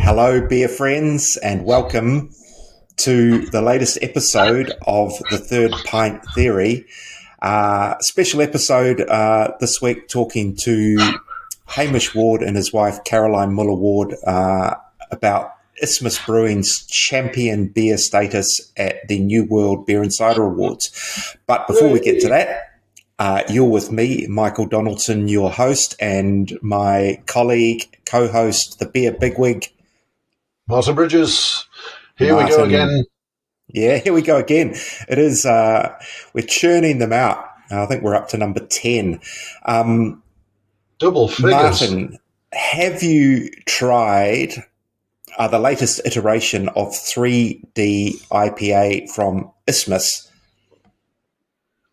Hello, beer friends, and welcome to the latest episode of the Third Pint Theory. Special episode this week talking to Hamish Ward and his wife Caroline Muller-Ward about Isthmus Brewing's champion beer status at the New World Beer Cider Awards. But before we get to that, you're with me, Michael Donaldson, your host, and my colleague, co-host, the beer bigwig, Martin Bridges. Here we go again. Yeah, here we go again. It is, we're churning them out. I think we're up to number 10. Double figures. Martin, have you tried the latest iteration of 3D IPA from Isthmus?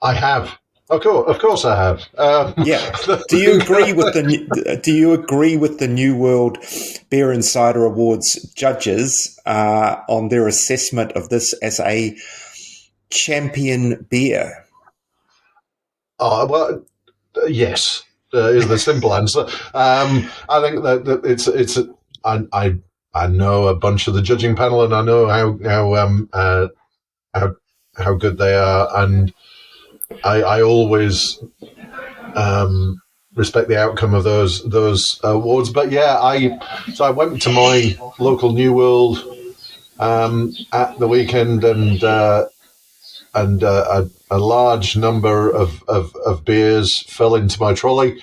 I have. Of course, I have. Yeah. Do you agree with the New World Beer and Cider Awards judges on their assessment of this as a champion beer? Oh well, yes is the simple answer. I think that it's. I know a bunch of the judging panel, and I know how good they are, and I always respect the outcome of those awards. But yeah, I went to my local New World at the weekend, and a large number of beers fell into my trolley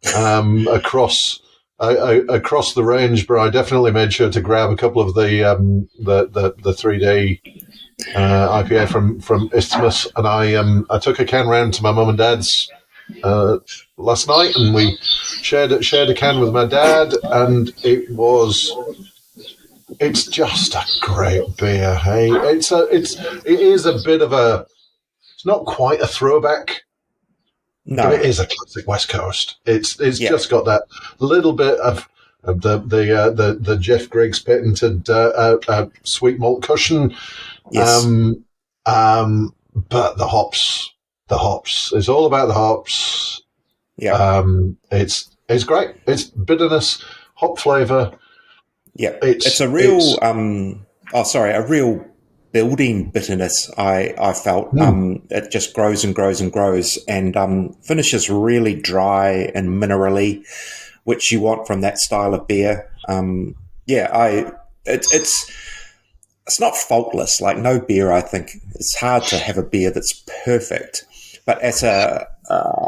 across the range. But I definitely made sure to grab a couple of the 3D IPA from Isthmus, and I took a can round to my mum and dad's last night, and we shared a can with my dad, and it's just a great beer. Hey, it is a bit of it's not quite a throwback. No, but it is a classic West Coast. It's just got that little bit of the Jeff Griggs patented sweet malt cushion. Yes. But the hops, it's all about the hops. Yeah. It's great. It's bitterness, hop flavor. Yeah. It's a real, a real building bitterness. I felt, it just grows and grows and grows, and, finishes really dry and minerally, which you want from that style of beer. It's not faultless, like no beer, I think. It's hard to have a beer that's perfect. But as an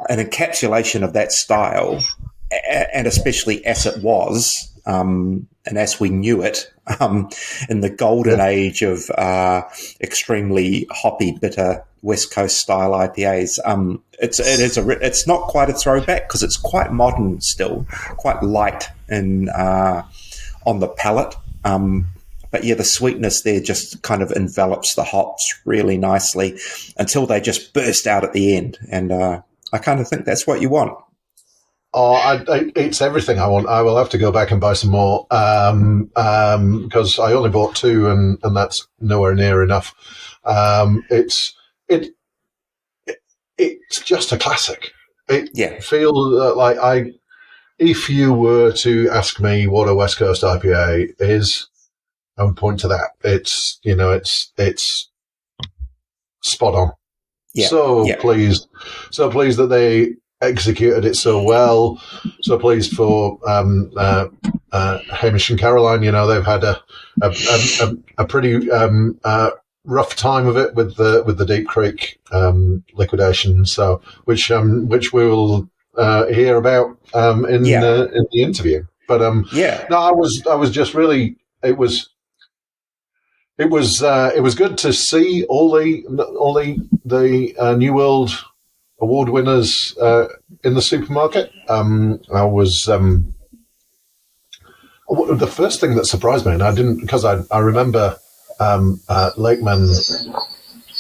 encapsulation of that style, and especially as it was, and as we knew it, in the golden age of extremely hoppy, bitter West Coast style IPAs, it's not quite a throwback because it's quite modern still, quite light on the palate. But yeah, the sweetness there just kind of envelops the hops really nicely until they just burst out at the end. And I kind of think that's what you want. Oh, it's everything I want. I will have to go back and buy some more because I only bought 2, and that's nowhere near enough. It's just a classic. It feels like if you were to ask me what a West Coast IPA is, I would point to that. It's spot on. Yeah. Pleased that they executed it so well. So pleased for Hamish and Caroline. You know, they've had a pretty rough time of it with the Deep Creek liquidation. So which we will hear about in the interview. But no, I was just really It was good to see all the New World Award winners in the supermarket. The first thing that surprised me, and I didn't, because I remember Lakeman,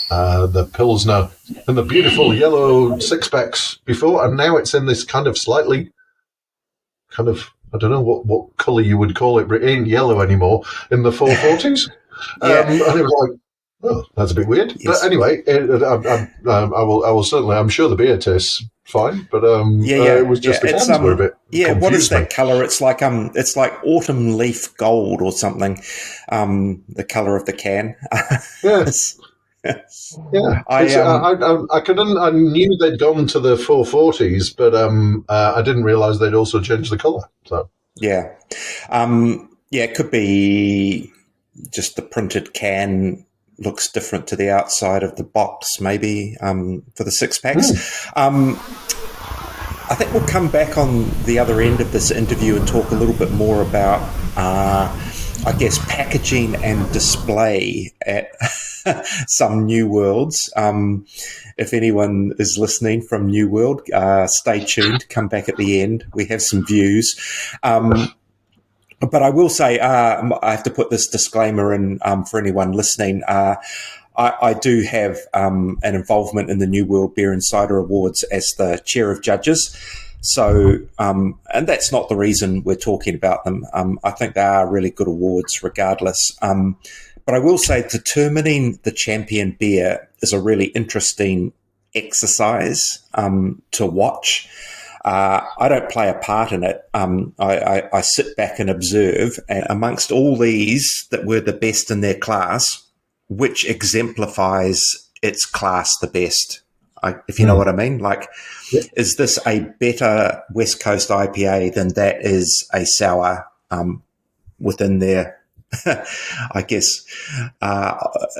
the Pilsner, and the beautiful yellow six-packs before, and now it's in this kind of slightly I don't know what colour you would call it, but it ain't yellow anymore, in the 440s. And it was like, Oh, that's a bit weird. But Yes. anyway, I will certainly. I'm sure the beer tastes fine, but Yeah, it was yeah. just the It's cans were a bit yeah, what is confused me. that color? It's like autumn leaf gold or something. The color of the can. Yeah, yeah. I It's I knew they'd gone to the 440s, but I didn't realise they'd also changed the colour. So yeah. Yeah, it could be just the printed can looks different to the outside of the box, maybe, for the six packs. I think we'll come back on the other end of this interview and talk a little bit more about, I guess, packaging and display at some New Worlds. If anyone is listening from New World, stay tuned. Come back at the end. We have some views. But I will say, I have to put this disclaimer in for anyone listening. I do have an involvement in the New World Beer and Cider Awards as the chair of judges. So, and that's not the reason we're talking about them. I think they are really good awards regardless. But I will say determining the champion beer is a really interesting exercise to watch. I don't play a part in it. I sit back and observe, and amongst all these that were the best in their class, which exemplifies its class the best, if you know what I mean. Like, yeah, is this a better West Coast IPA than that is a sour within their, I guess,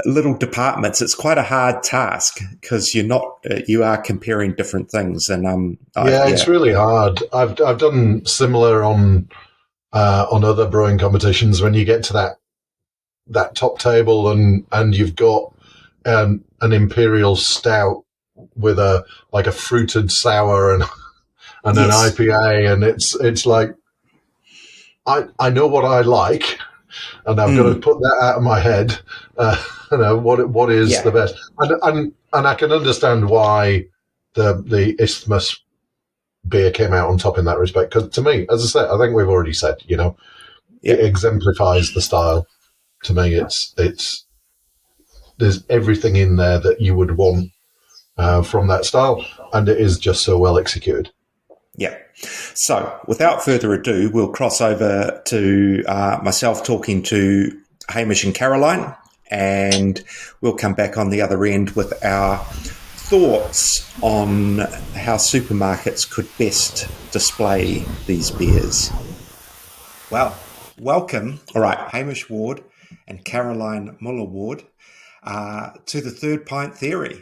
little departments? It's quite a hard task because you are comparing different things, and yeah, it's yeah, really hard. I've done similar on other brewing competitions when you get to that top table and you've got an imperial stout with a fruited sour and an yes, IPA, and it's like I know what I like, and I've got to put that out of my head. What is the yeah, best, and I can understand why the Isthmus beer came out on top in that respect. Because to me, as I said, I think we've already said, yeah. it exemplifies the style. To me, it's there's everything in there that you would want from that style, and it is just so well executed. Yeah. So, without further ado, we'll cross over to myself talking to Hamish and Caroline, and we'll come back on the other end with our thoughts on how supermarkets could best display these beers. Well, welcome. All right, Hamish Ward and Caroline Muller-Ward to the Third Pint Theory.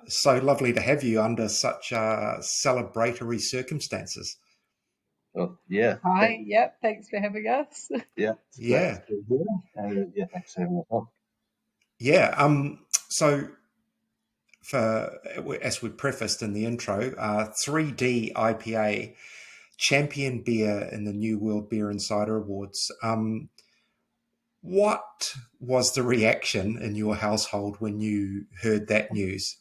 So lovely to have you under such celebratory circumstances. Well, yeah. Hi, yep, thanks for having us. Yeah, it's great Yeah, to be here. And yeah, thanks for having me on. yeah. So, for as we prefaced in the intro, 3D IPA champion beer in the New World Beer and Cider Awards. What was the reaction in your household when you heard that news?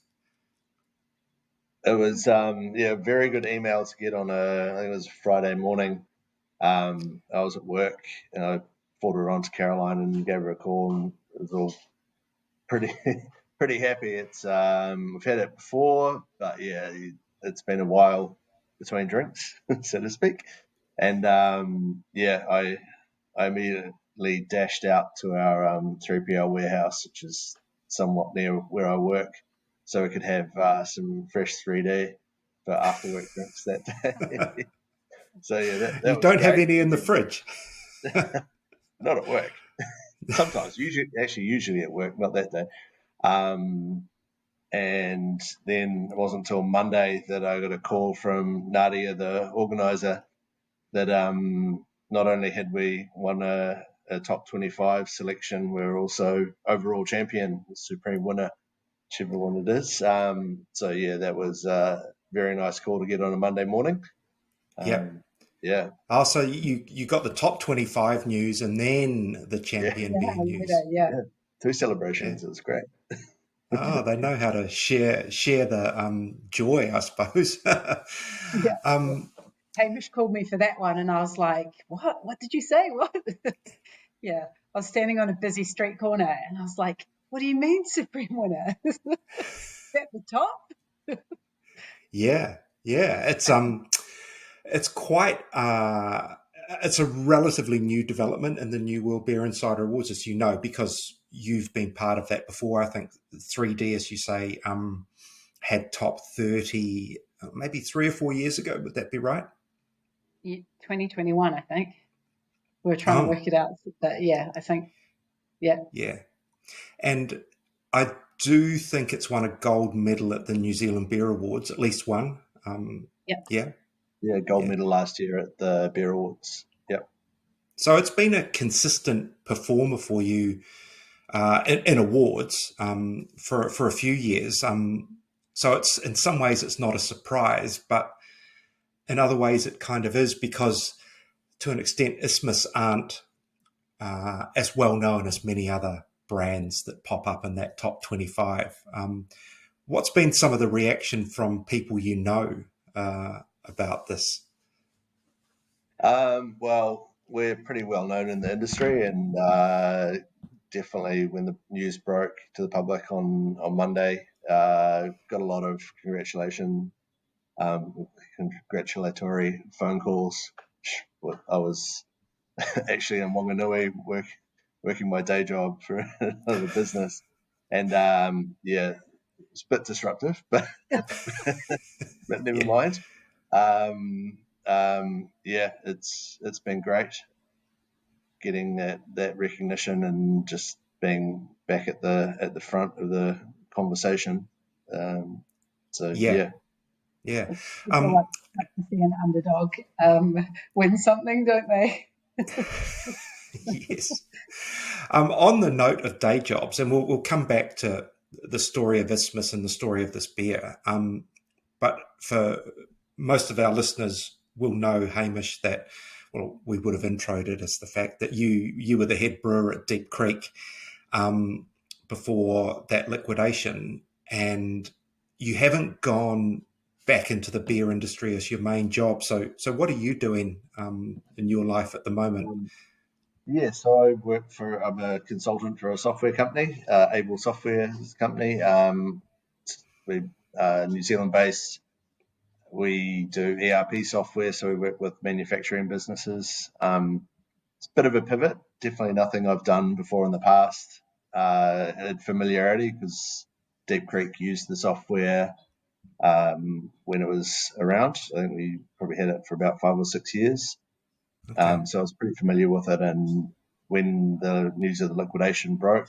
It was very good email to get on I think it was Friday morning. I was at work and I forwarded it on to Caroline and gave her a call, and it was all pretty pretty happy. It's we've had it before, but yeah, it's been a while between drinks, so to speak. And I immediately dashed out to our 3PL warehouse, which is somewhat near where I work, so we could have some fresh 3D for after work drinks that day. So yeah, You that was don't have great. any in the fridge. Not at work. Sometimes, usually at work, not that day. Um, and then it wasn't until Monday that I got a call from Nadia, the organizer, that not only had we won a top 25 selection, we're also overall champion, supreme winner, whichever one it is. So yeah, that was a very nice call to get on a Monday morning. Yep. Yeah, Oh, so you got the top 25 news and then the yeah, champion beer Yeah, news. yeah. yeah. Two Yeah. celebrations. It was great. Oh, they know how to share the joy, I suppose. Yeah. um, Hamish called me for that one, and I was like, "What? What did you say? What?" Yeah, I was standing on a busy street corner, and I was like, what do you mean supreme winner? Is that the top? Yeah, yeah. It's quite it's a relatively new development in the new World Beer Cider Awards, as you know, because you've been part of that before. I think 3D, as you say, had top 30 maybe 3 or 4 years ago. Would that be right? 2021, I think. We were trying to Oh, work it out, but yeah, I think, yeah. yeah. And I do think it's won a gold medal at the New Zealand Beer Awards, at least one. Yeah. Yeah, Yeah, gold yeah. medal last year at the Beer Awards. Yep. So it's been a consistent performer for you in awards for a few years. So it's in some ways it's not a surprise, but in other ways it kind of is, because to an extent Isthmus aren't as well known as many other brands that pop up in that top 25. What's been some of the reaction from people you know about this? Well, we're pretty well known in the industry, and definitely when the news broke to the public on Monday, got a lot of congratulatory phone calls. I was actually in Wanganui working my day job for another business, and yeah, it's a bit disruptive, but never Yeah, mind. Yeah, it's been great getting that recognition and just being back at the front of the conversation. Um, so yeah, yeah, yeah. People Um, like to see an underdog win something, don't they? yes. On the note of day jobs, and we'll come back to the story of Isthmus and the story of this beer. But for most of our listeners will know, Hamish, that, well, we would have introed it as the fact that you were the head brewer at Deep Creek um, before that liquidation, and you haven't gone back into the beer industry as your main job. So what are you doing in your life at the moment? um, yeah. So I'm a consultant for a software company, Able Software company. We New Zealand based. We do ERP software, so we work with manufacturing businesses. It's a bit of a pivot. Definitely nothing I've done before in the past. Had familiarity because Deep Creek used the software when it was around. I think we probably had it for about 5 or 6 years. Okay. So I was pretty familiar with it. And when the news of the liquidation broke,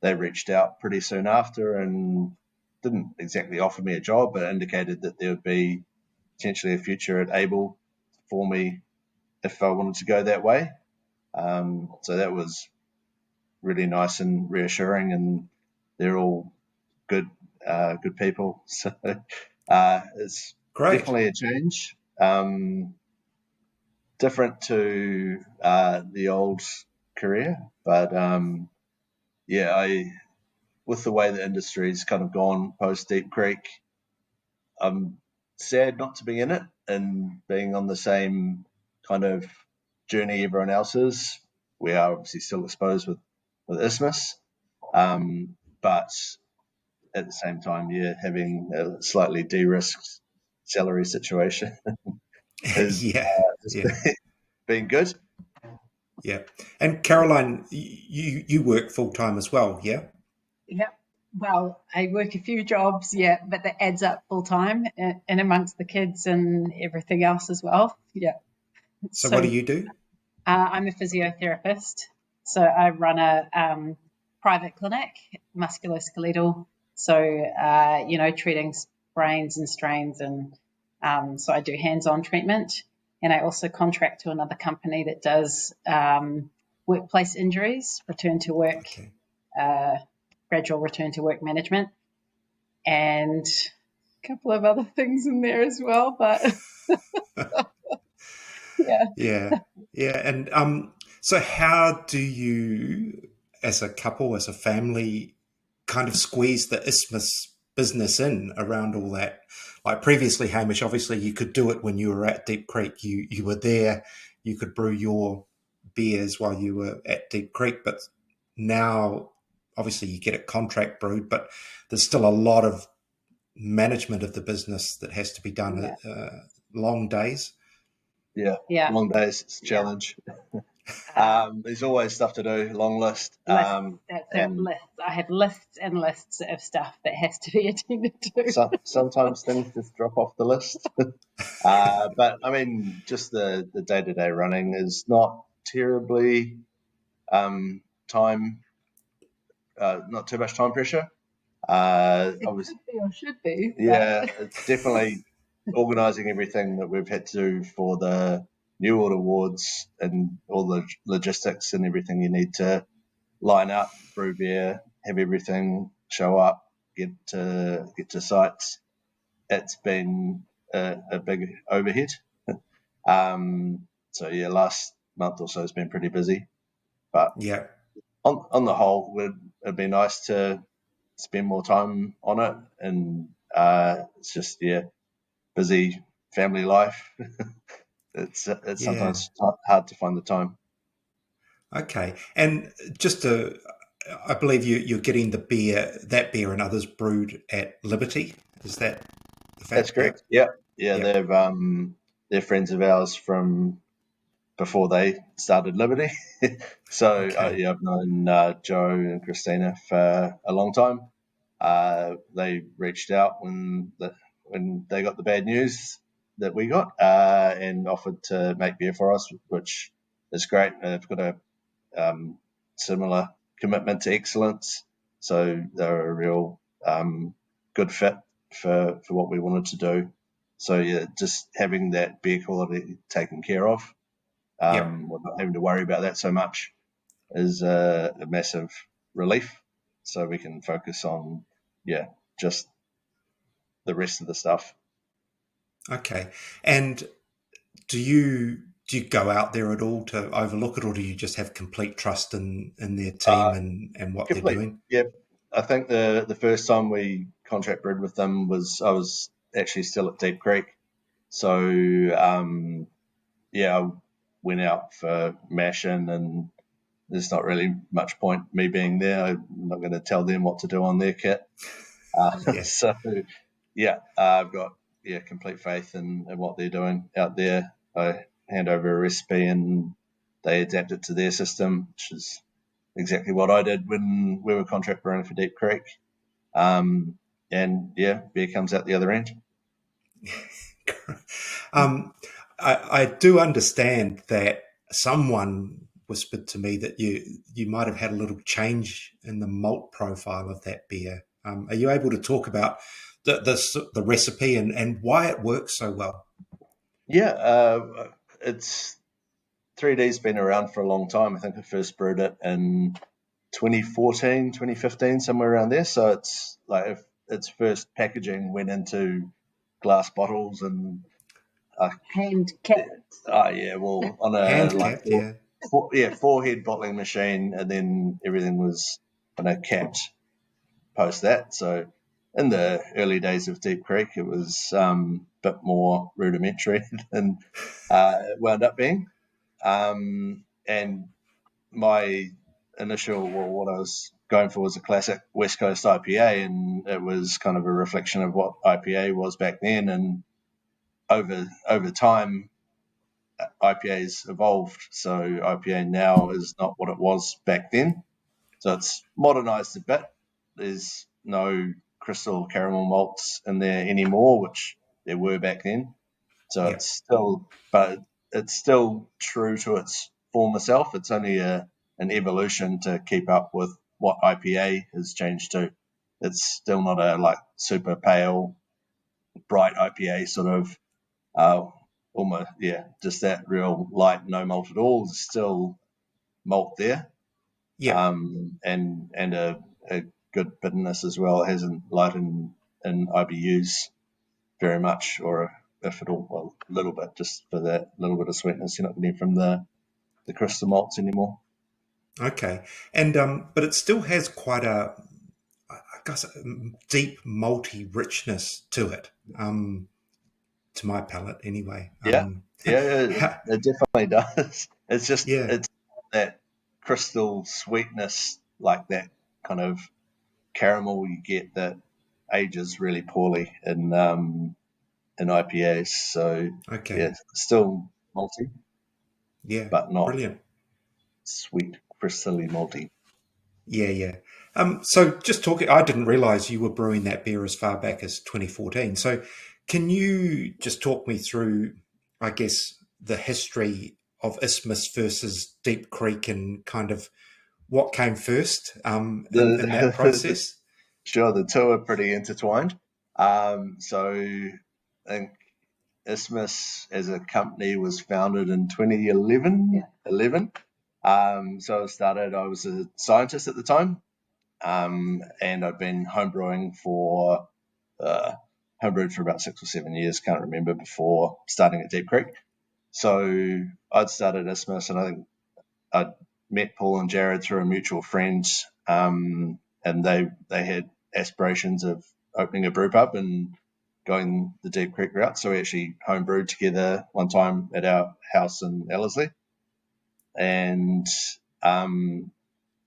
they reached out pretty soon after and didn't exactly offer me a job, but indicated that there would be potentially a future at Able for me if I wanted to go that way. So that was really nice and reassuring, and they're all good, good people. So it's Great. definitely a change, different to the old career, but yeah, I with the way the industry's kind of gone post Deep Creek, I'm sad not to be in it and being on the same kind of journey everyone else is. We are obviously still exposed with Isthmus, but at the same time, yeah, having a slightly de-risked salary situation has Yeah. just Yeah. been good. Yeah. And Caroline, you work full time as well, yeah? Yeah. Well, I work a few jobs, yeah, but that adds up full time and amongst the kids and everything else as well. Yeah. So what do So you do? I'm a physiotherapist. So I run a private clinic, musculoskeletal. So, treating sprains and strains. And so I do hands on treatment. And I also contract to another company that does workplace injuries, return to work, Okay. uh, gradual return to work management, and a couple of other things in there as well. But yeah. Yeah. Yeah. And so how do you, as a couple, as a family, kind of squeeze the Isthmus business in around all that? Like previously, Hamish, obviously you could do it when you were at Deep Creek. You were there, you could brew your beers while you were at Deep Creek, but now obviously you get it contract brewed, but there's still a lot of management of the business that has to be done. Long days. Yeah, long days. It's a challenge. There's always stuff to do. Long list. That's it. Lists. I have lists and lists of stuff that has to be attended to. Sometimes things just drop off the list. But I mean, just the day-to-day running is not terribly time, not too much time pressure. Obviously, could be or should be. Yeah, it's definitely organising everything that we've had to do for the New World Awards and all the logistics and everything you need to line up, brew beer, have everything show up, get to sites. It's been a big overhead. So yeah, last month or so has been pretty busy, but yeah, on the whole, it'd be nice to spend more time on it, and it's just busy family life. It's sometimes hard to find the time. Okay, and just to, I believe you're getting that beer and others brewed at Liberty. Is that the fact? That's correct. Yeah. They're friends of ours from before they started Liberty. So Okay. I've known Joe and Christina for a long time. They reached out when they got the bad news that we got and offered to make beer for us, which is great. They've got a similar commitment to excellence, so they're a real good fit for what we wanted to do. So yeah, just having that beer quality taken care of, not having to worry about that so much, is a massive relief. So we can focus on just the rest of the stuff. Okay, and do you go out there at all to overlook it, or do you just have complete trust in their team and what they're doing? Yeah, I think the first time we contract brewed with them I was actually still at Deep Creek, so I went out for mashing, and there's not really much point me being there. I'm not going to tell them what to do on their kit. So I've got complete faith in what they're doing out there. I hand over a recipe and they adapt it to their system, which is exactly what I did when we were contract brewing for Deep Creek. And beer comes out the other end. I do understand that someone whispered to me that you might have had a little change in the malt profile of that beer. Are you able to talk about the recipe and why it works so well? Yeah, it's 3D's been around for a long time. I think I first brewed it in 2014, 2015, somewhere around there. So it's like if its first packaging went into glass bottles and hand capped. On a hand capped, four-head bottling machine, and then everything was kind of capped post that. So in the early days of Deep Creek, it was a bit more rudimentary than it wound up being. And my what I was going for was a classic West Coast IPA, and it was kind of a reflection of what IPA was back then. And over time, IPA's evolved, so IPA now is not what it was back then. So it's modernized a bit. There's no crystal caramel malts in there anymore, which there were back then. So it's still true to its former self. It's only an evolution to keep up with what IPA has changed to. It's still not a super pale, bright IPA sort of almost just that real light, no malt at all. There's still malt there, and a good bitterness as well. It hasn't lightened in IBUs very much, or if at all, well, a little bit, just for that little bit of sweetness you're not getting from the crystal malts anymore. Okay, and but it still has quite a, I guess, deep malty richness to it. To my palate, anyway. It definitely does. It's just it's that crystal sweetness like that kind of caramel you get that ages really poorly in IPAs. So Okay. yeah, still malty, Yeah. but not Brilliant. sweet, crystally malty. Yeah, yeah. So just talking, I didn't realize you were brewing that beer as far back as 2014. So can you just talk me through, I guess, the history of Isthmus versus Deep Creek and kind of what came first in that process? Sure, the two are pretty intertwined. So I think Isthmus as a company was founded in 2011. 11. So I was a scientist at the time, and I'd been homebrewing homebrewed for about 6 or 7 years, can't remember, before starting at Deep Creek. So I'd started Isthmus, and I think I'd met Paul and Jared through a mutual friend, and they had aspirations of opening a brew pub and going the Deep Creek route. So we actually homebrewed together one time at our house in Ellerslie. And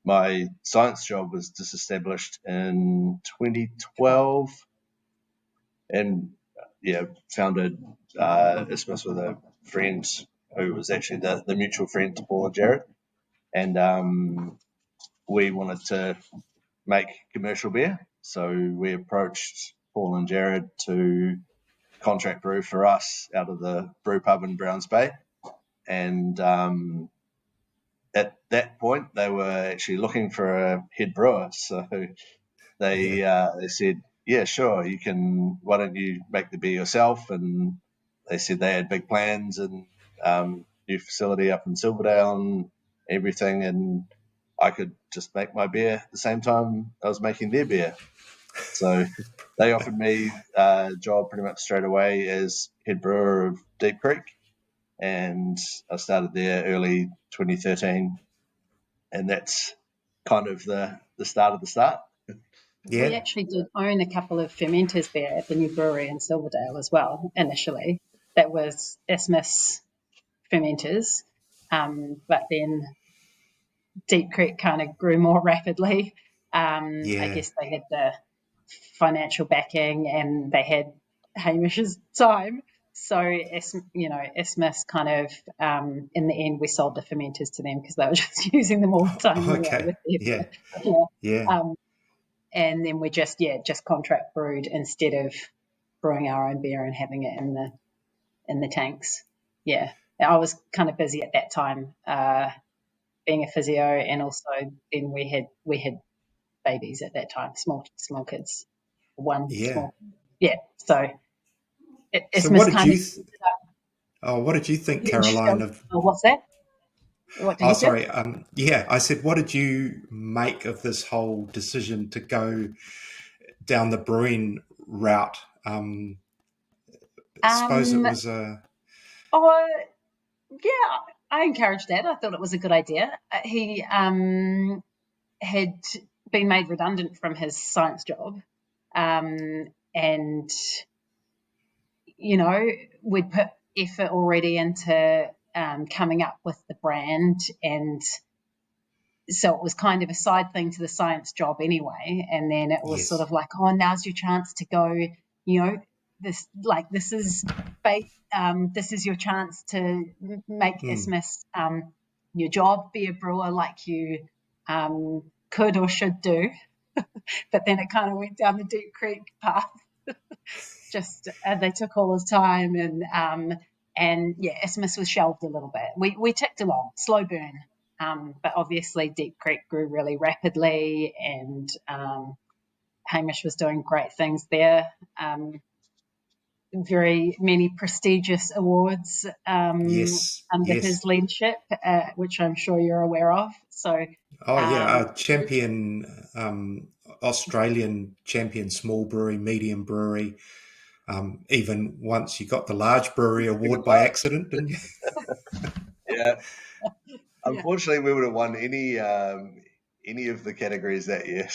my science job was disestablished in 2012, and founded Isthmus with a friend who was actually the mutual friend to Paul and Jared. And we wanted to make commercial beer. So we approached Paul and Jared to contract brew for us out of the brew pub in Browns Bay. And at that point, they were actually looking for a head brewer. So they said, yeah, sure, you can, why don't you make the beer yourself? And they said they had big plans and new facility up in Silverdale and everything. And I could just make my beer at the same time I was making their beer. So they offered me a job pretty much straight away as head brewer of Deep Creek. And I started there early 2013. And that's kind of the start of the start. We Yeah. actually did own a couple of fermenters there at the new brewery in Silverdale as well, initially. That was Isthmus fermenters. But then Deep Creek kind of grew more rapidly. I guess they had the financial backing and they had Hamish's time. So, Isthmus kind of, in the end, we sold the fermenters to them because they were just using them all the time anyway. Okay. With Yeah. and then we just contract brewed instead of brewing our own beer and having it in the tanks. Yeah, I was kind of busy at that time, being a physio, and also then we had babies at that time, small kids, Yeah. So So Isthmus kind of. what did you think, Caroline, of What's that? What did you say? sorry. I said, what did you make of this whole decision to go down the brewing route? I suppose it was a. Yeah, I encouraged that. I thought it was a good idea. He had been made redundant from his science job, and we'd put effort already into coming up with the brand, and so it was kind of a side thing to the science job anyway. And then it was sort of like, oh, now's your chance to go, this is your chance to make Isthmus your job, be a brewer like you could or should do. But then it kind of went down the Deep Creek path. Just they took all his time, and Isthmus was shelved a little bit. We ticked along, slow burn, but obviously Deep Creek grew really rapidly, and Hamish was doing great things there. Very many prestigious awards under his leadership, which I'm sure you're aware of. So, champion, Australian champion, small brewery, medium brewery. Even once you got the large brewery award by accident, didn't you? Yeah. Unfortunately, we would have won any of the categories that year.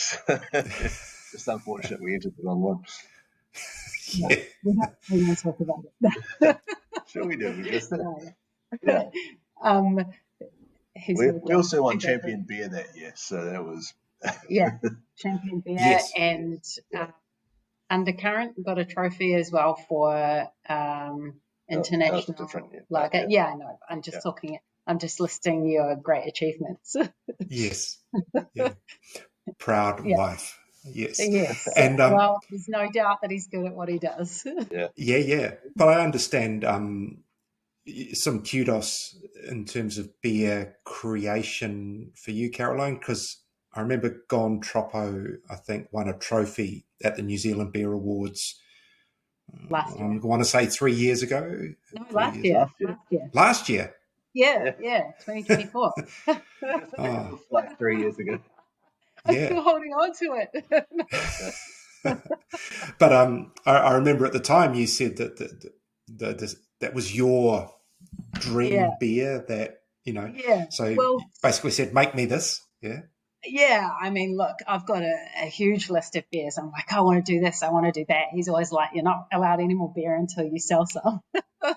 Just unfortunate we entered the wrong one. Yeah. We don't talk about it. Sure we do. We just did. Yeah. We also won champion beer that year, so that was Yeah, champion beer Yes. and Undercurrent got a trophy as well for international different, lager. Yeah, I know. I'm just talking. I'm just listing your great achievements. Yes. Yeah. Proud Yeah. wife. Yes. Yes. And Well, there's no doubt that he's good at what he does. yeah. But I understand some kudos in terms of beer creation for you, Caroline, because I remember Gon Troppo, I think, won a trophy at the New Zealand Beer Awards. Last year. I want to say 3 years ago. No, 3 last years year. ago. Last year. Last year. Yeah, 2024. It was like 3 years ago. I'm Yeah. still holding on to it. But I remember at the time you said that was your dream beer. That Yeah. so you Well, basically said, "Make me this." Yeah, yeah. I mean, look, I've got a huge list of beers. I'm like, I want to do this. I want to do that. He's always like, you're not allowed any more beer until you sell some. So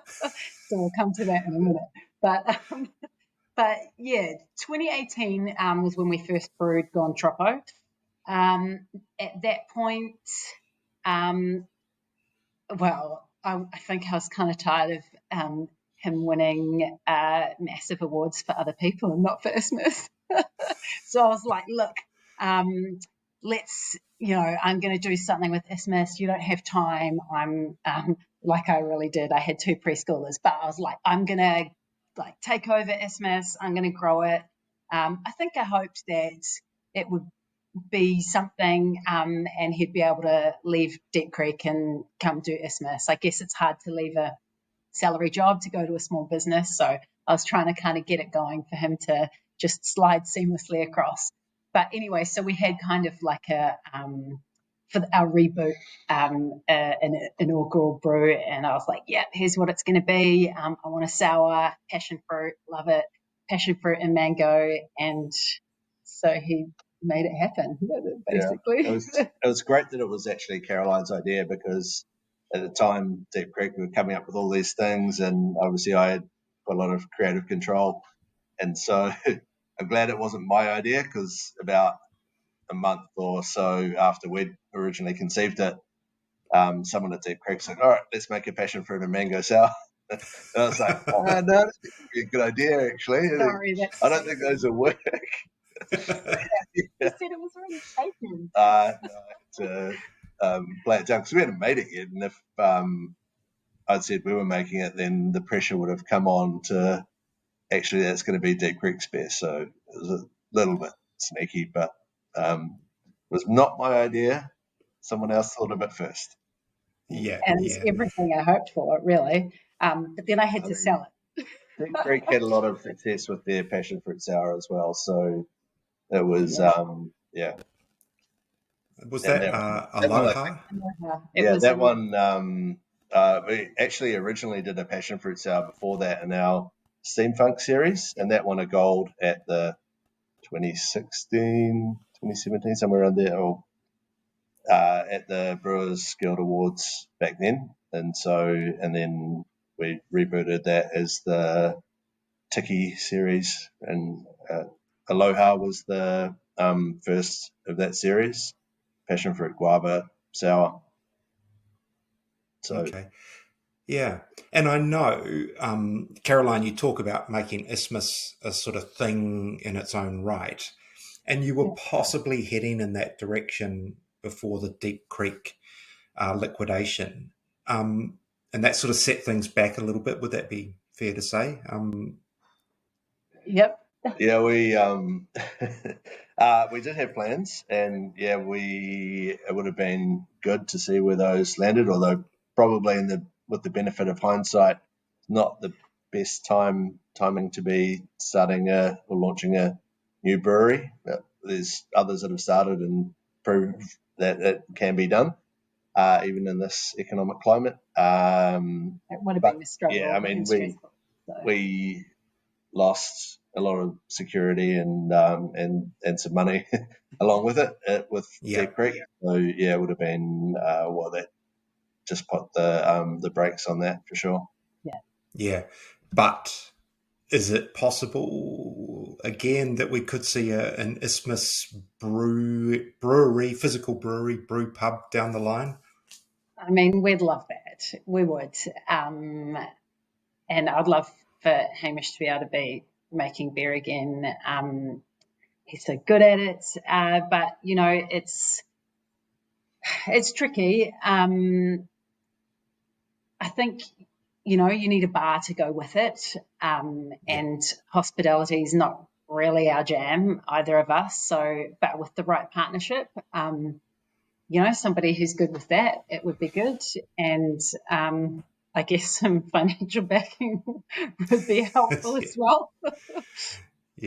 we'll come to that in a minute. But yeah, 2018 was when we first brewed Gon Troppo. At that point, um, well, I think I was kind of tired of him winning massive awards for other people and not for Isthmus. So I was like, look, let's, I'm going to do something with Isthmus. You don't have time. I'm like I really did. I had 2 preschoolers, but I was like, I'm going to take over Isthmus. I'm going to grow it. I think I hoped that it would be something and he'd be able to leave Deep Creek and come do Isthmus. I guess it's hard to leave a salary job to go to a small business. So I was trying to kind of get it going for him to just slide seamlessly across. But anyway, so we had kind of like for our reboot, an inaugural brew. And I was like, yeah, here's what it's going to be. I want a sour, passion fruit, love it, passion fruit and mango. And so he made it happen, basically. It was great that it was actually Caroline's idea, because at the time, Deep Creek, we were coming up with all these things, and obviously I had got a lot of creative control. And so I'm glad it wasn't my idea, because about a month or so after we'd originally conceived it, someone at Deep Creek said, all right, let's make a passion fruit and mango sour. And I was like, oh, no, that's a good idea, actually. Sorry, I don't think those will work. You said it was already taken. No, I had to play it down, because we hadn't made it yet. And if I'd said we were making it, then the pressure would have come on to actually that's going to be Deep Creek's beer. So it was a little bit sneaky, but it was not my idea. Someone else thought of it first. yeah, and it's everything I hoped for, really. But then I had to sell it. Deep Creek had a lot of success with their passion fruit sour as well, so it was Was that Aloha? That one. We actually originally did a passion fruit sour before that in our Steampunk series, and that won a gold at the 2016, 2017, somewhere around there, or at the Brewers Guild Awards back then. And then we rebooted that as the Tiki series, and Aloha was the first of that series, passion fruit guava sour. So, okay. Yeah. And I know, Caroline, you talk about making Isthmus a sort of thing in its own right. And you were possibly heading in that direction before the Deep Creek liquidation. And that sort of set things back a little bit. Would that be fair to say? Yep. Yeah, we we did have plans, and it would have been good to see where those landed. Although probably with the benefit of hindsight, not the best timing to be starting or launching a new brewery. There's others that have started and proved that it can be done, even in this economic climate. It would have been a struggle. Yeah, I mean, we lost a lot of security and some money along with it with Deep Creek. So it would have been that just put the brakes on that for sure. Yeah, but is it possible again that we could see an Isthmus brewery, physical brewery, brew pub down the line? I mean, we'd love that. We would. And I'd love for Hamish to be able to be making beer again. He's so good at it, but it's tricky. I think you need a bar to go with it, and hospitality is not really our jam, either of us. So, but with the right partnership, somebody who's good with that, it would be good. And I guess some financial backing would be helpful as well.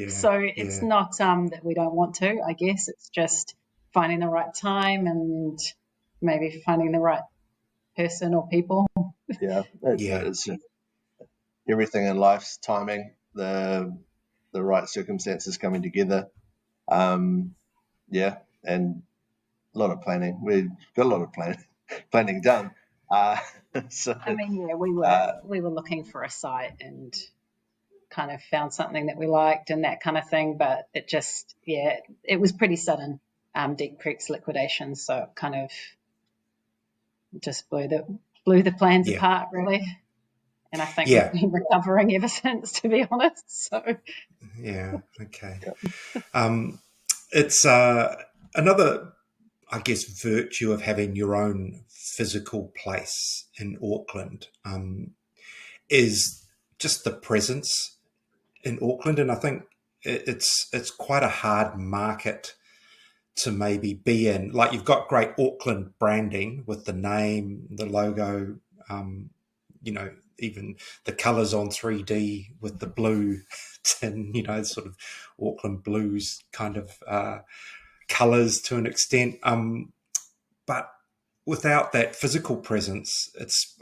So it's not that we don't want to, I guess. It's just finding the right time and maybe finding the right person or people. Yeah. It's everything in life's timing, the right circumstances coming together. And a lot of planning. We've got a lot of planning done. So, I mean, we were looking for a site and kind of found something that we liked and that kind of thing, but it just it was pretty sudden, Deep Creek's liquidation, so it kind of just blew the plans apart, really. And I think we've been recovering ever since, to be honest. So okay. It's another, I guess, virtue of having your own physical place in Auckland is just the presence in Auckland, and I think it's quite a hard market to maybe be in. Like, you've got great Auckland branding with the name, the logo, even the colours on 3D with the blue tin, sort of Auckland blues kind of colours to an extent. But without that physical presence,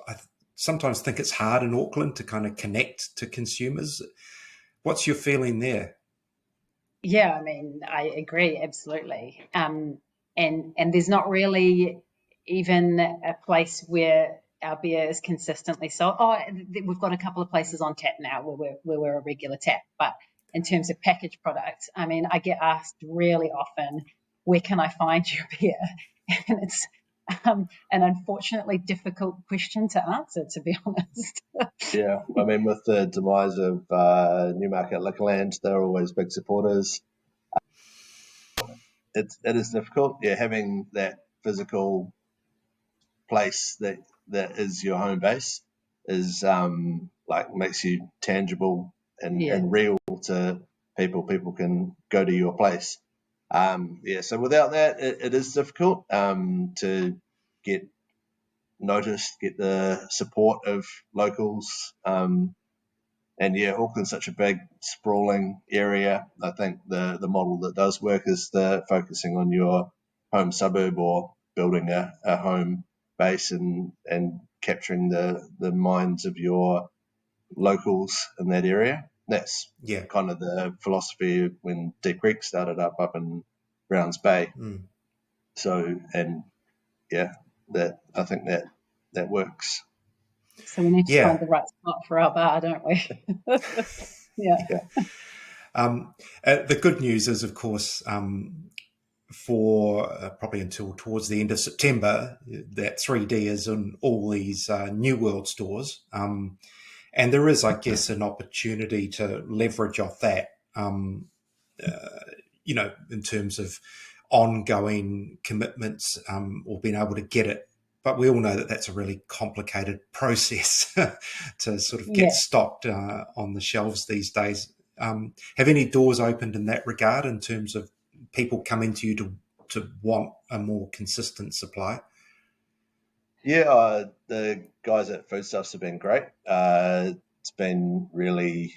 I sometimes think it's hard in Auckland to kind of connect to consumers. What's your feeling there? Yeah, I mean, I agree, absolutely. And there's not really even a place where our beer is consistently sold. Oh, we've got a couple of places on tap now where we're a regular tap. But in terms of packaged products, I mean, I get asked really often, where can I find your beer? And it's an unfortunately difficult question to answer, to be honest. Yeah, I mean, with the demise of Newmarket Liquorland, they're always big supporters. It is difficult. Yeah, having that physical place that is your home base is makes you tangible and real to people. People can go to your place. So without that, it is difficult to get noticed, get the support of locals. Auckland's such a big, sprawling area. I think the model that does work is the focusing on your home suburb or building a home base and capturing the minds of your locals in that area. That's kind of the philosophy when Deep Creek started up in Browns Bay. So, I think that works. So we need to find the right spot for our bar, don't we? The good news is, of course, for probably until towards the end of September, that 3D is in all these New World stores. And there is, I guess, an opportunity to leverage off that, in terms of ongoing commitments or being able to get it. But we all know that that's a really complicated process to sort of get stocked on the shelves these days. Have any doors opened in that regard in terms of people coming to you to want a more consistent supply? Yeah, the guys at Foodstuffs have been great. It's been really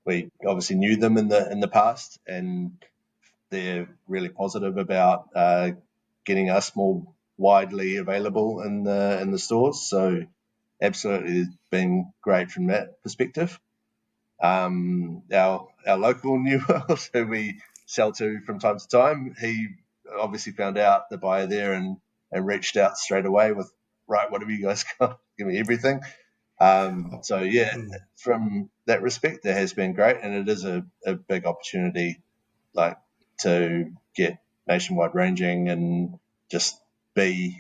we obviously knew them in the past, and they're really positive about getting us more widely available in the stores. So absolutely, it's been great from that perspective. Our local New World, who we sell to from time to time, he obviously found out the buyer there and reached out straight away with, right, what have you guys got? Give me everything. So yeah, from that respect, there has been great, and it is a big opportunity, like to get nationwide ranging and just be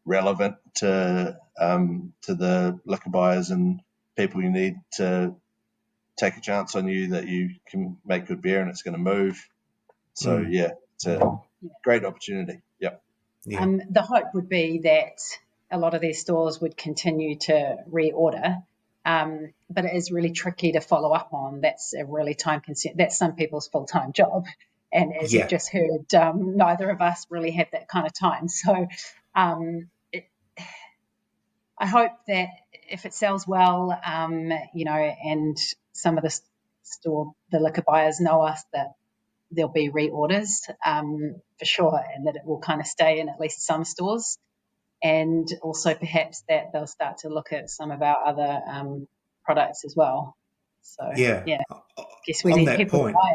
relevant to the liquor buyers and people you need to take a chance on you that you can make good beer and it's going to move. So yeah, it's a great opportunity. Yep. Yeah. The hope would be that a lot of their stores would continue to reorder, but it is really tricky to follow up on. That's a really time-consuming. That's some people's full-time job, and as you've just heard, neither of us really have that kind of time. So, I hope that if it sells well, and some of the liquor buyers know us, that there'll be reorders for sure, and that it will kind of stay in at least some stores. And also perhaps that they'll start to look at some of our other products as well. So, yeah, I guess we need people to buy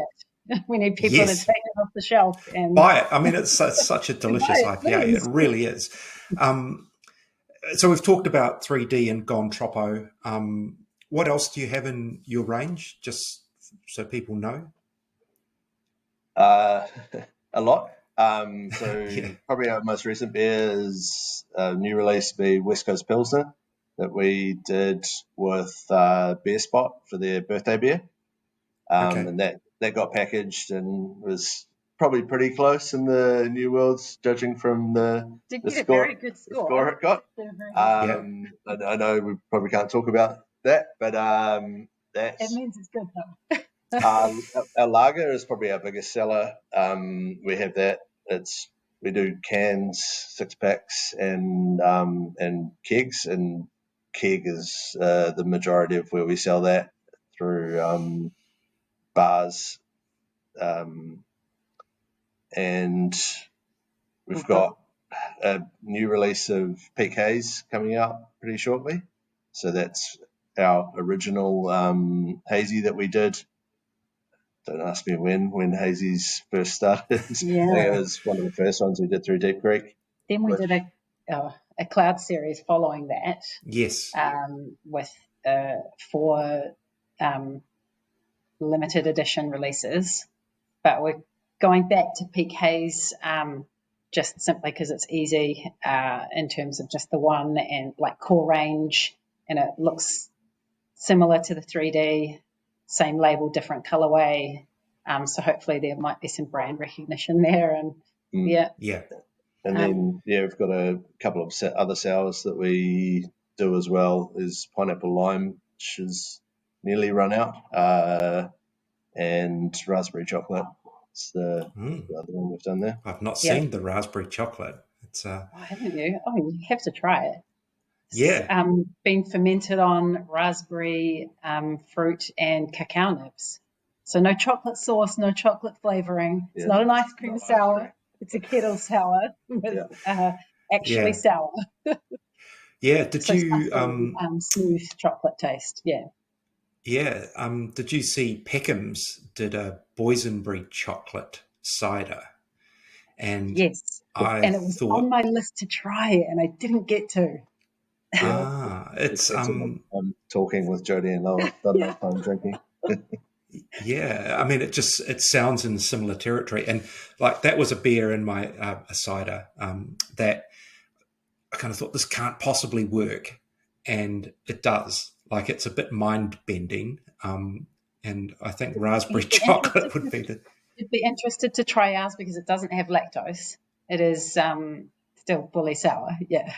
it. We need people to take it off the shelf and buy it. I mean, it's such a delicious IPA. It really is. So we've talked about 3D and Gon Troppo. What else do you have in your range, just so people know? A lot. Probably our most recent beer is a new release, the West Coast Pilsner, that we did with Beer Spot for their birthday beer. And that got packaged and was probably pretty close in the New Worlds, judging from the score, very good score. The score it got. I know we probably can't talk about that, but it means it's good though. Our lager is probably our biggest seller. We have that. We do cans, 6-packs, and kegs, and keg is the majority of where we sell that through bars. And we've got a new release of Peak Haze coming out pretty shortly. So that's our original hazy that we did. Don't ask me when hazies first started. Yeah. I think it was one of the first ones we did through Deep Creek. Then we did a cloud series following that. Yes. With 4 limited edition releases. But we're going back to Peak Haze just simply because it's easy in terms of just the one and like core range, and it looks similar to the 3D, same label, different colorway. So hopefully there might be some brand recognition there, and Yeah. And then we've got a couple of other sours that we do as well. Is pineapple lime, which is nearly run out, and raspberry chocolate. It's the other one we've done there. I've not seen the raspberry chocolate. It's haven't you? Oh, you have to try it. Yeah. Been fermented on raspberry fruit and cacao nibs. So no chocolate sauce, no chocolate flavoring. It's not an ice cream sour. It's a kettle sour with actually sour. Yeah. Did you smooth chocolate taste? Yeah. Yeah. Did you see Peckham's did a boysenberry chocolate cider? And yes, and it was on my list to try it, and I didn't get to. It's I'm talking with Jodie and Lola. Don't know if I'm drinking. Yeah, I mean, it sounds in similar territory, and like that was a beer in my a cider that I kind of thought this can't possibly work, and it does. Like it's a bit mind bending, and I think raspberry chocolate would be the. You'd be interested to try ours because it doesn't have lactose. It is still fully sour. Yeah.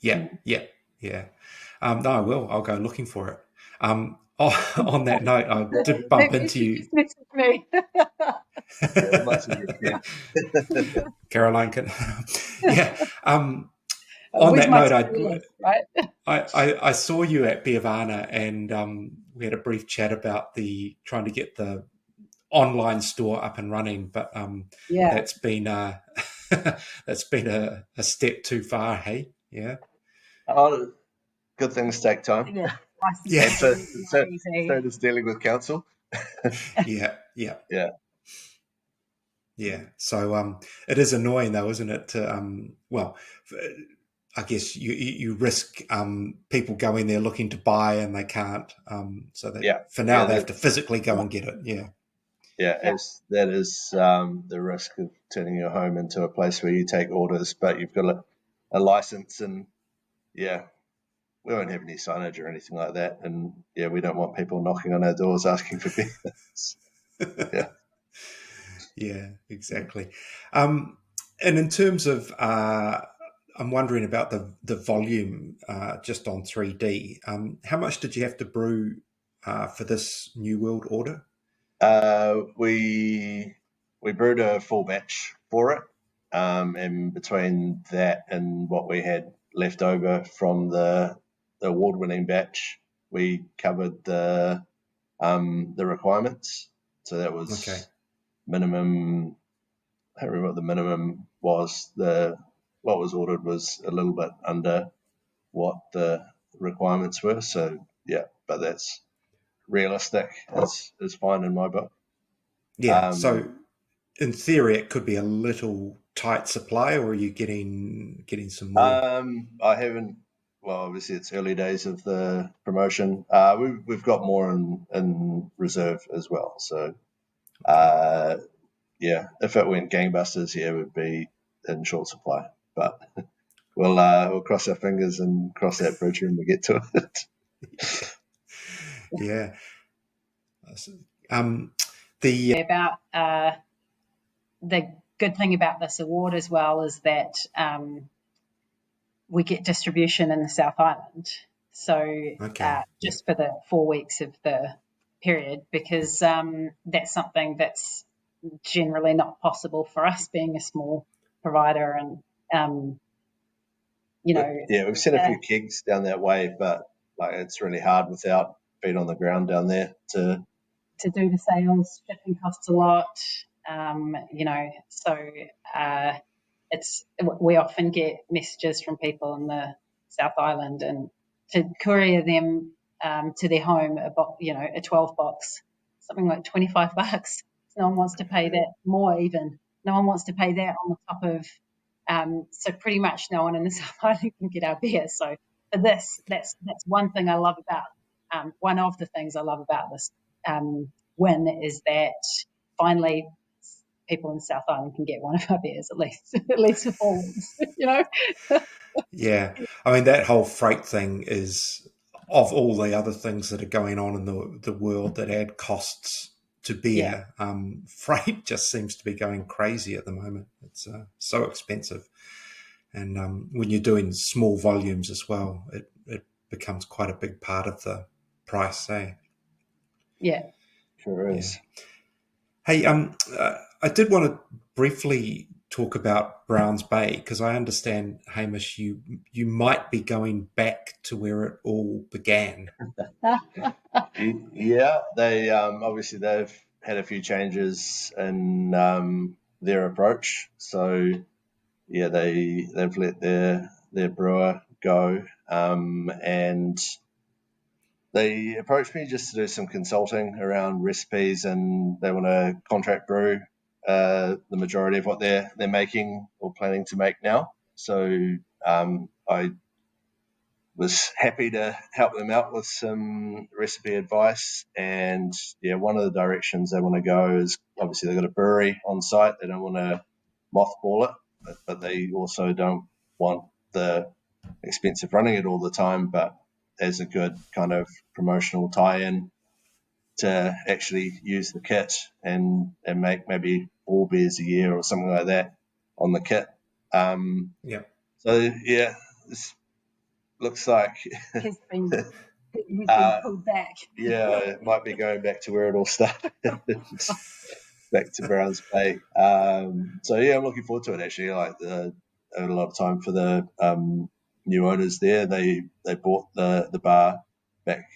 Yeah. No, I will. I'll go looking for it. On that note, I did bump into you. Me. Caroline can. On that note, I saw you at Beervana, and we had a brief chat about trying to get the online store up and running, but that's been a step too far. Hey, yeah. Oh, good things take time. Yeah. So does dealing with council. Yeah. So it is annoying though, isn't it? I guess you risk people going there looking to buy and they can't. So that for now they have to physically go and get it. Yeah. Yeah, that is the risk of turning your home into a place where you take orders, but you've got a license, and we won't have any signage or anything like that, and we don't want people knocking on our doors asking for beers. Yeah, exactly. And in terms of, I'm wondering about the volume just on 3D. How much did you have to brew for this New World order? We brewed a full batch for it, and between that and what we had left over from the award-winning batch, we covered the requirements. So that was minimum. I don't remember what the minimum was. What was ordered was a little bit under what the requirements were. So but that's realistic. It's fine in my book. Yeah. So in theory, it could be a little tight supply, or are you getting some more? I haven't. Well, obviously it's early days of the promotion. We've got more in reserve as well. So, if it went gangbusters, we'd be in short supply. But we'll cross our fingers and cross that bridge when we get to it. Yeah. The good thing about this award as well is that we get distribution in the South Island. So just for the 4 weeks of the period, because that's something that's generally not possible for us being a small provider, and we've sent a few kegs down that way, but it's really hard without feet on the ground down there to do the sales. Shipping costs a lot, so we often get messages from people in the South Island, and to courier them to their home a 12 box, something like $25. No one wants to pay that, more even. No one wants to pay that on the top of. So pretty much no one in the South Island can get our beer. So for this, that's one thing I love about. One of the things I love about this win is that finally people in South Island can get one of our beers at least for 4 weeks. Yeah, I mean that whole freight thing is, of all the other things that are going on in the world that add costs to beer, freight just seems to be going crazy at the moment. It's so expensive, and when you're doing small volumes as well, it becomes quite a big part of the price. Yeah, sure is. Hey, I did want to briefly talk about Browns Bay, because I understand, Hamish, you might be going back to where it all began. Yeah, they obviously they've had a few changes in their approach. So they've let their brewer go, and they approached me just to do some consulting around recipes, and they want to contract brew the majority of what they're making or planning to make now. So I was happy to help them out with some recipe advice. And one of the directions they want to go is, obviously they've got a brewery on site. They don't want to mothball it, but they also don't want the expense of running it all the time. But as a good kind of promotional tie-in to actually use the kit and make maybe 4 beers a year or something like that on the kit. So this looks like he's been pulled back. It might be going back to where it all started, back to Browns Bay. So I'm looking forward to it actually. I had a lot of time for the new owners there. They bought the bar back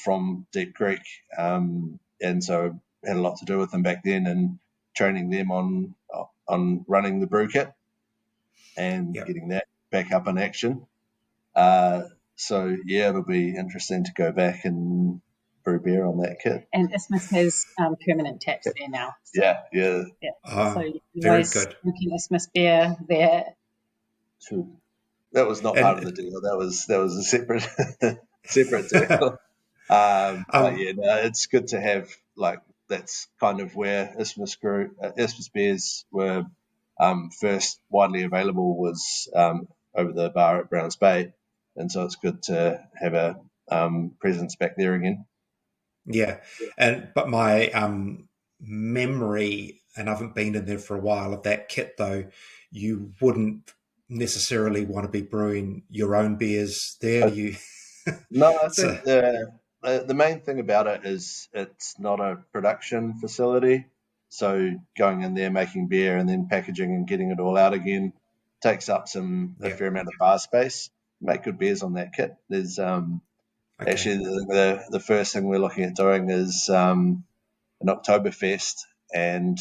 from Deep Creek, and so had a lot to do with them back then, and training them on running the brew kit and getting that back up in action. So it'll be interesting to go back and brew beer on that kit. And Isthmus has permanent taps there now. So, Oh, so you're very always good. drinking Isthmus beer there. True. That was not part of And the deal. That was a separate separate deal. But yeah, no, it's good to have, like, that's kind of where Isthmus beers were first widely available, was over the bar at Browns Bay, and so it's good to have a presence back there again. yeah, but my memory, and I haven't been in there for a while, of that kit though, you wouldn't necessarily want to be brewing your own beers there. You, No, I so think the main thing about it is it's not a production facility. So going in there, making beer, and then packaging and getting it all out again takes up a yeah, fair amount of bar space. Make good beers on that kit. There's okay, actually the first thing we're looking at doing is an Oktoberfest, and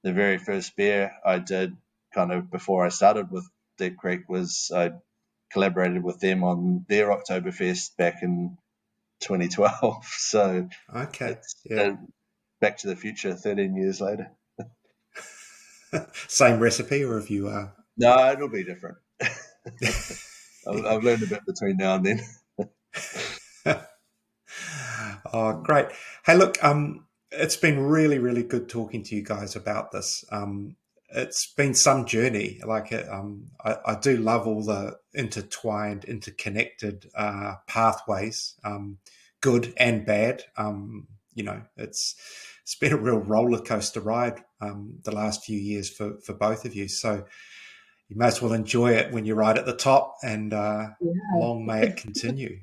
the very first beer I did, kind of before I started with Deep Creek, was I collaborated with them on their Oktoberfest back in 2012. So okay, it's yeah. Back to the Future 13 years later. Same recipe, or if you No, it'll be different. I've learned a bit between now and then. Oh, great. Hey, look, it's been really, really good talking to you guys about this. It's been some journey. Like, I do love all the intertwined, interconnected pathways, good and bad. It's been a real roller coaster ride the last few years for both of you. So you may as well enjoy it when you're right at the top, and long may it continue.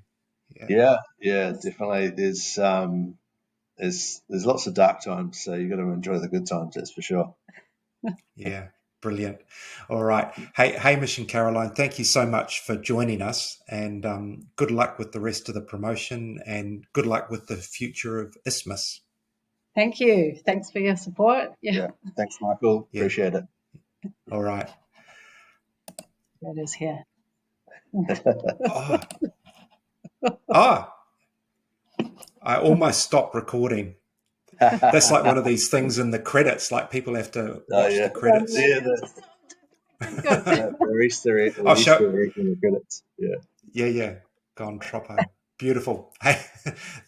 Yeah, definitely. There's lots of dark times, so you've got to enjoy the good times. That's for sure. Yeah, brilliant. All right. Hey, Hamish and Caroline, thank you so much for joining us, and good luck with the rest of the promotion, and good luck with the future of Isthmus. Thank you. Thanks for your support. Yeah. Thanks, Michael. Yeah. Appreciate it. All right. It is here. I almost stopped recording. That's like one of these things in the credits, like people have to watch the credits. Yeah, the Easter egg in the credits. Yeah. Yeah. Gone Troppo. Beautiful. Hey,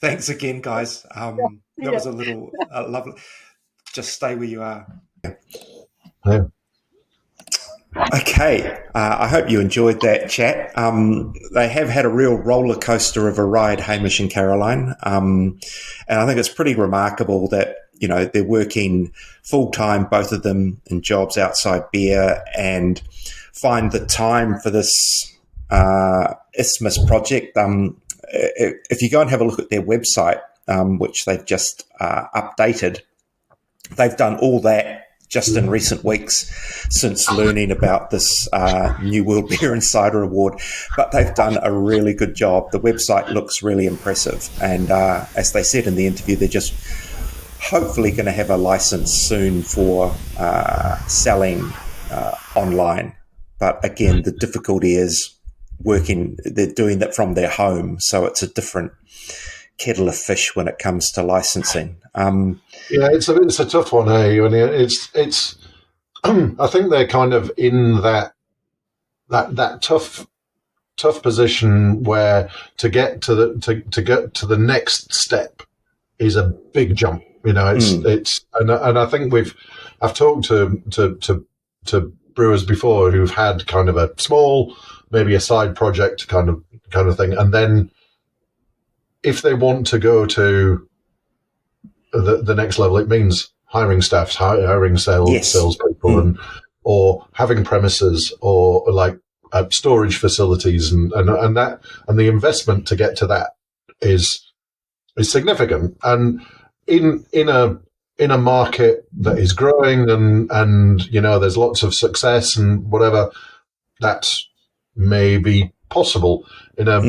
thanks again, guys. That was a little lovely. Just stay where you are. Yeah. Okay, I hope you enjoyed that chat. They have had a real roller coaster of a ride, Hamish and Caroline, and I think it's pretty remarkable that they're working full time, both of them, in jobs outside beer, and find the time for this Isthmus project. If you go and have a look at their website, which they've just updated, they've done all that just in recent weeks since learning about this new World Beer Cider Award. But they've done a really good job. The website looks really impressive. And as they said in the interview, they're just hopefully going to have a license soon for selling online. But again, the difficulty is they're doing that from their home. So it's a different kettle of fish when it comes to licensing. Yeah, it's a tough one, eh? I mean, it's I think they're kind of in that tough position where to get to the next step is a big jump. And I think I've talked to brewers before who've had kind of a small, maybe a side project kind of thing, and then if they want to go to the next level, it means hiring staff, hiring salespeople, or having premises, or like storage facilities, and the investment to get to that is significant. And in a market that is growing, and there's lots of success and whatever, that may be possible in a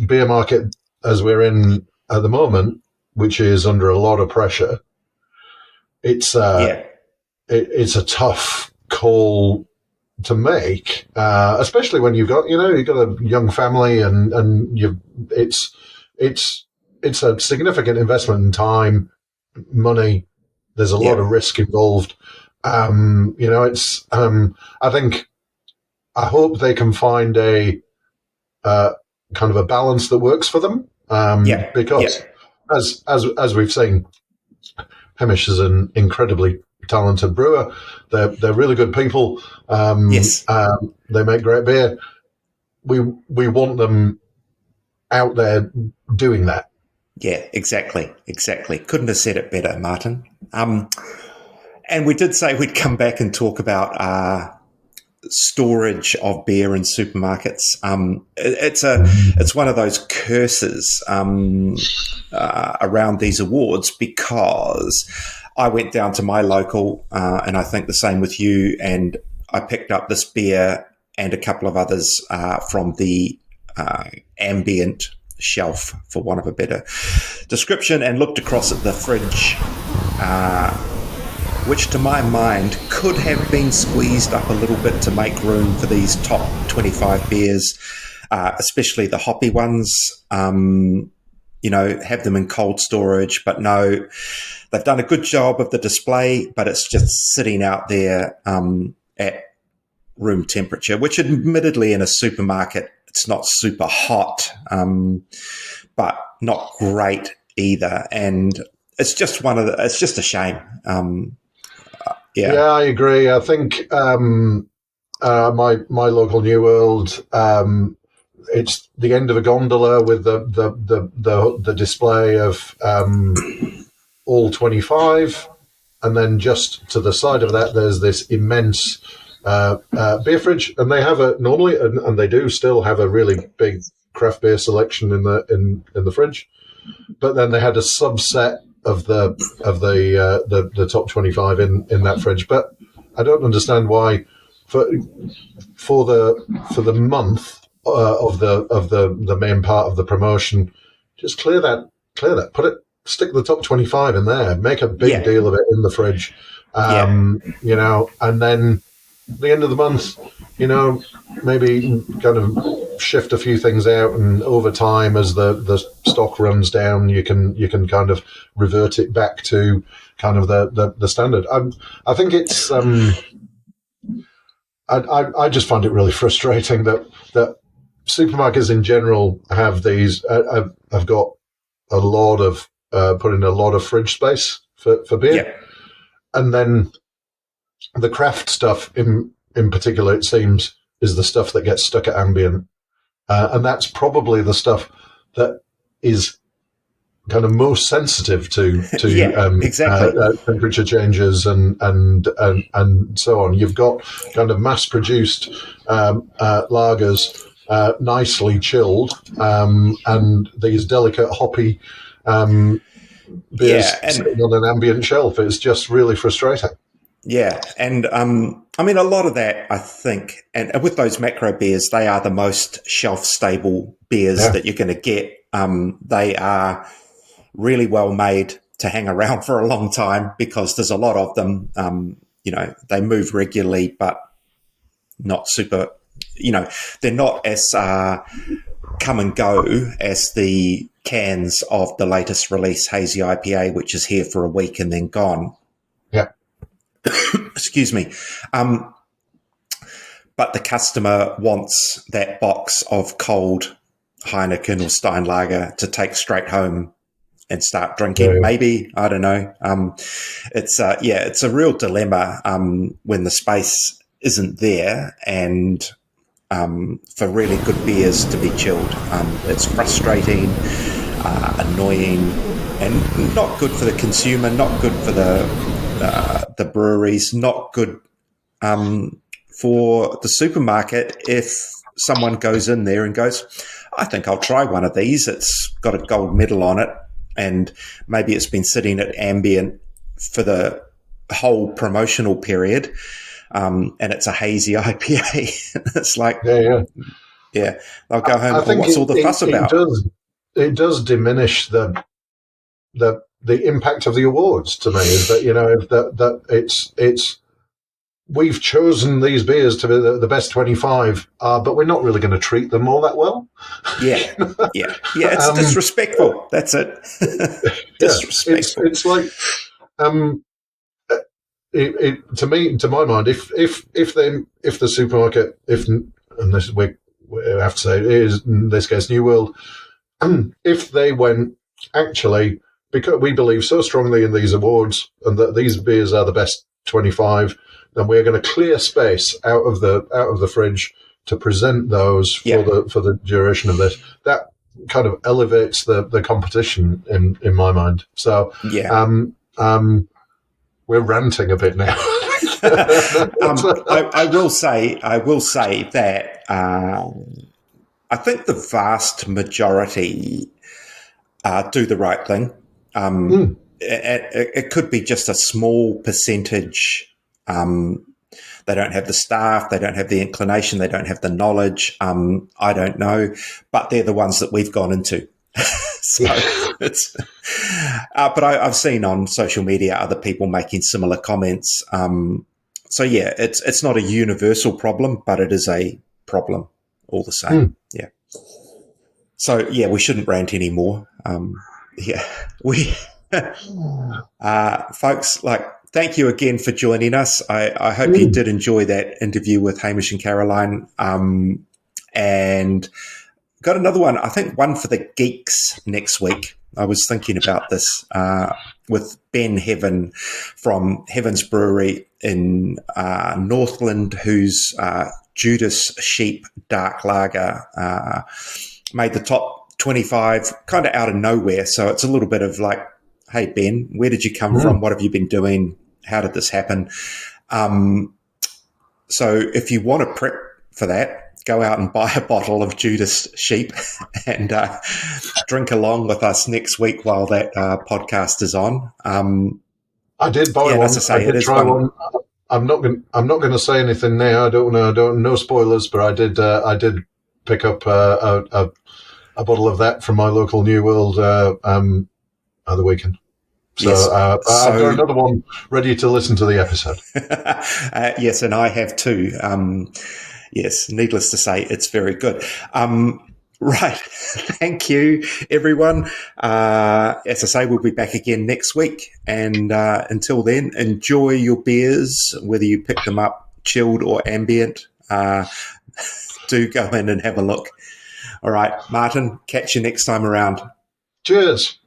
beer market as we're in at the moment, which is under a lot of pressure. It's a tough call to make, especially when you've got a young family, and it's a significant investment in time, money. There's a lot of risk involved. I think I hope they can find a kind of a balance that works for them. Because as we've seen, Hamish is an incredibly talented brewer. They're really good people. They make great beer. We want them out there doing that. Yeah, exactly. Couldn't have said it better, Martin. And we did say we'd come back and talk about storage of beer in supermarkets. It's one of those curses around these awards, because I went down to my local, and I think the same with you, and I picked up this beer and a couple of others from the ambient shelf, for want of a better description, and looked across at the fridge, which to my mind could have been squeezed up a little bit to make room for these top 25 beers, especially the hoppy ones, have them in cold storage. But no, they've done a good job of the display, but it's just sitting out there at room temperature, which admittedly in a supermarket, it's not super hot, but not great either. And it's just it's just a shame. Yeah, I agree. I think my local New World, it's the end of a gondola with the display of all 25, and then just to the side of that, there's this immense beer fridge, and they have normally, and they do still have a really big craft beer selection in the fridge, but then they had a subset of the top 25 in that fridge. But I don't understand why for the month of the main part of the promotion, just clear that, stick the top 25 in there, make a big deal of it in the fridge, and then the end of the month, maybe kind of shift a few things out, and over time, as the stock runs down, you can kind of revert it back to kind of the standard. I think it's I just find it really frustrating that supermarkets in general have these. I've got a lot of put in a lot of fridge space for beer, and then the craft stuff in particular, it seems, is the stuff that gets stuck at ambient. And that's probably the stuff that is kind of most sensitive to temperature changes and so on. You've got kind of mass-produced lagers, nicely chilled, and these delicate hoppy beers sitting on an ambient shelf. It's just really frustrating. Yeah, and a lot of that, I think, and with those macro beers, they are the most shelf-stable beers that you're going to get. They are really well made to hang around for a long time, because there's a lot of them. They move regularly, but not super, they're not as come and go as the cans of the latest release Hazy IPA, which is here for a week and then gone. Excuse me. But the customer wants that box of cold Heineken or Steinlager to take straight home and start drinking. Maybe, I don't know. It's a real dilemma when the space isn't there, and for really good beers to be chilled. It's frustrating, annoying, and not good for the consumer, not good for the breweries, not good for the supermarket if someone goes in there and goes, I think I'll try one of these. It's got a gold medal on it, and maybe it's been sitting at ambient for the whole promotional period, and it's a hazy IPA. It's like, they'll go home. I think what's all the fuss about? It does diminish the impact of the awards to me. Is that that it's we've chosen these beers to be the best 25, but we're not really going to treat them all that well. It's disrespectful. That's it. Disrespectful. It's like to my mind, if the supermarket, and this we have to say it is in this case New World, if they went actually, because we believe so strongly in these awards and that these beers are the best 25, then we're going to clear space out of the fridge to present those for the duration of this. That kind of elevates the competition in my mind. So we're ranting a bit now. I will say that I think the vast majority do the right thing. It could be just a small percentage. They don't have the staff, they don't have the inclination, they don't have the knowledge. I don't know, but they're the ones that we've gone into. So it's, but I've seen on social media other people making similar comments. So yeah, it's not a universal problem, but it is a problem all the same. Yeah. So yeah, we shouldn't rant anymore. Folks, thank you again for joining us. I hope you did enjoy that interview with Hamish and Caroline. And got another one, I think one for the geeks next week. I was thinking about this with Ben Heaven from Heaven's Brewery in Northland, whose Judas Sheep Dark Lager made the top 25 kind of out of nowhere. So it's a little bit of like, hey, Ben, where did you come from? What have you been doing? How did this happen? So if you want to prep for that, go out and buy a bottle of Judas Sheep and drink along with us next week while that podcast is on. I did buy one. As I say, I did try one. I'm not going to say anything now. I don't know. No spoilers, but I did pick up a bottle of that from my local New World the weekend. So, yes. I've got another one ready to listen to the episode. Yes, and I have too. Yes, needless to say, it's very good. Right. Thank you, everyone. As I say, we'll be back again next week. And until then, enjoy your beers, whether you pick them up chilled or ambient. Do go in and have a look. All right, Martin, catch you next time around. Cheers.